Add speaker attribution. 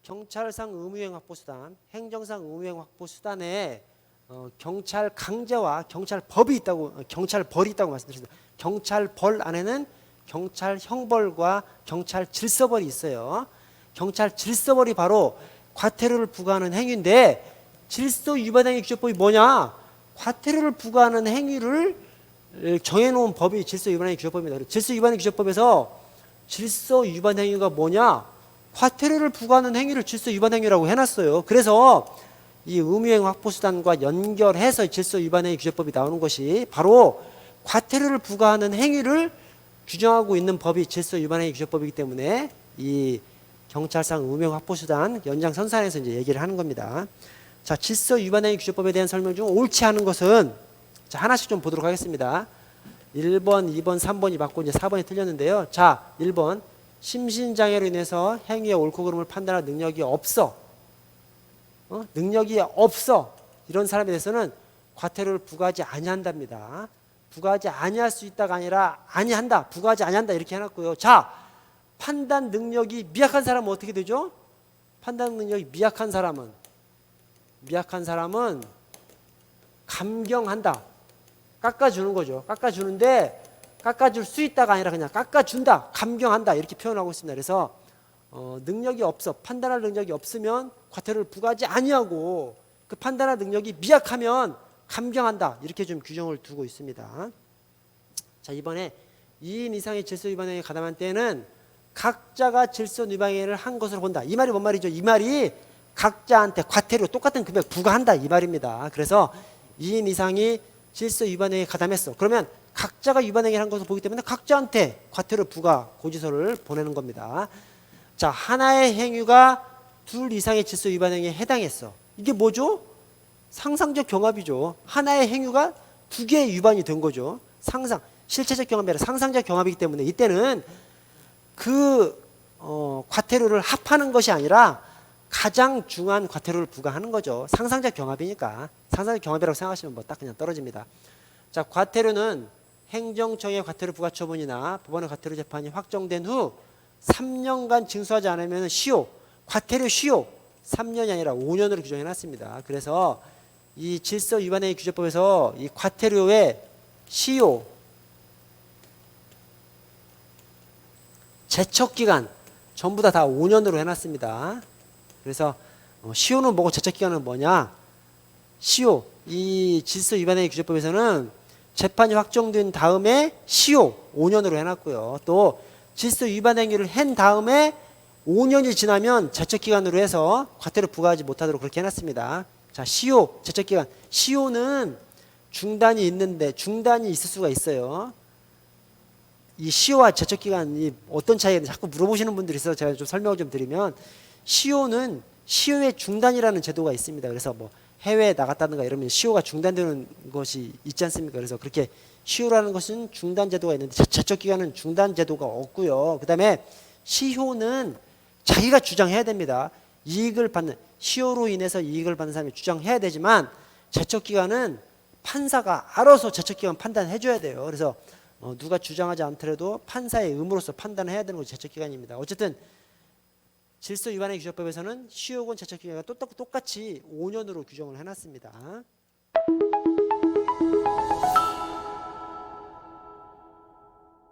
Speaker 1: 경찰상 의무행 확보수단, 행정상 의무행 확보수단에 경찰 강제와 경찰법이 있다고, 경찰벌이 있다고 말씀드렸습니다. 경찰벌 안에는 경찰 형벌과 경찰 질서벌이 있어요. 경찰 질서벌이 바로 과태료를 부과하는 행위인데, 질서 위반행위 규제법이 뭐냐? 과태료를 부과하는 행위를 정해놓은 법이 질서 위반행위 규제법입니다. 질서 위반행위 규제법에서 질서 위반행위가 뭐냐? 과태료를 부과하는 행위를 질서 위반행위라고 해놨어요. 그래서 이 의무행 확보수단과 연결해서 질서 위반행위 규제법이 나오는 것이 바로 과태료를 부과하는 행위를 규정하고 있는 법이 질서 위반행위 규제법이기 때문에 이 경찰상 의무행 확보수단 연장선상에서 이제 얘기를 하는 겁니다. 자, 질서 위반행위 규제법에 대한 설명 중 옳지 않은 것은, 자, 하나씩 좀 보도록 하겠습니다. 1번, 2번, 3번이 맞고 이제 4번이 틀렸는데요. 자, 1번. 심신장애로 인해서 행위의 옳고 그름을 판단할 능력이 없어. 능력이 없어. 이런 사람에 대해서는 과태료를 부과하지 아니한답니다. 부과하지 아니할 수 있다가 아니라 아니한다. 부과하지 아니한다. 이렇게 해놨고요. 자, 판단 능력이 미약한 사람은 어떻게 되죠? 판단 능력이 미약한 사람은 감경한다. 깎아주는 거죠. 깎아주는데 깎아줄 수 있다가 아니라 그냥 깎아준다. 감경한다. 이렇게 표현하고 있습니다. 그래서 능력이 없어. 판단할 능력이 없으면 과태료를 부과하지 아니하고, 그 판단할 능력이 미약하면 감경한다. 이렇게 좀 규정을 두고 있습니다. 자, 이번에 2인 이상의 질서 위반행위에 가담한 때에는 각자가 질서 위반행위를 한 것으로 본다. 이 말이 뭔 말이죠? 이 말이 각자한테 과태료 똑같은 금액 부과한다. 이 말입니다. 그래서 2인 이상이 질서 위반행위에 가담했어. 그러면 각자가 위반행위를 한 것을 보기 때문에 각자한테 과태료 부과 고지서를 보내는 겁니다. 자, 하나의 행위가 둘 이상의 질서 위반행위에 해당했어. 이게 뭐죠? 상상적 경합이죠. 하나의 행위가 두 개의 위반이 된 거죠. 실체적 경합이 아니라 상상적 경합이기 때문에 이때는 그 과태료를 합하는 것이 아니라 가장 중한 과태료를 부과하는 거죠. 상상적 경합이니까. 상상적 경합이라고 생각하시면 뭐 딱 그냥 떨어집니다. 자, 과태료는 행정청의 과태료 부과 처분이나 법원의 과태료 재판이 확정된 후 3년간 징수하지 않으면 시효, 과태료 시효 3년이 아니라 5년으로 규정해놨습니다. 그래서 이 질서 위반행위 규제법에서 이 과태료의 시효, 제척기간 전부 다 5년으로 해놨습니다. 그래서 시효는 뭐고 제척기간은 뭐냐? 시효, 이 질서 위반행위 규제법에서는 재판이 확정된 다음에 시효 5년으로 해놨고요. 또 질서 위반행위를 한 다음에 5년이 지나면 제척기간으로 해서 과태료 부과하지 못하도록 그렇게 해놨습니다. 자, 시효, 제척기간. 시효는 중단이 있는데 중단이 있을 수가 있어요. 이 시효와 제척기간이 어떤 차이인지 자꾸 물어보시는 분들이 있어서 제가 좀 설명을 좀 드리면, 시효는 시효의 중단이라는 제도가 있습니다. 그래서 뭐 해외에 나갔다든가 이러면 시효가 중단되는 것이 있지 않습니까? 그래서 그렇게 시효라는 것은 중단 제도가 있는데 제척기간은 중단 제도가 없고요. 그 다음에 시효는 자기가 주장해야 됩니다. 이익을 받는, 시효로 인해서 이익을 받는 사람이 주장해야 되지만 제척기간은 판사가 알아서 제척기간 판단해 줘야 돼요. 그래서 누가 주장하지 않더라도 판사의 의무로서 판단을 해야 되는 것이 제척기간입니다. 어쨌든 질서 위반행위 규제법에서는 시효권 제척기간과 똑같이 5년으로 규정을 해놨습니다.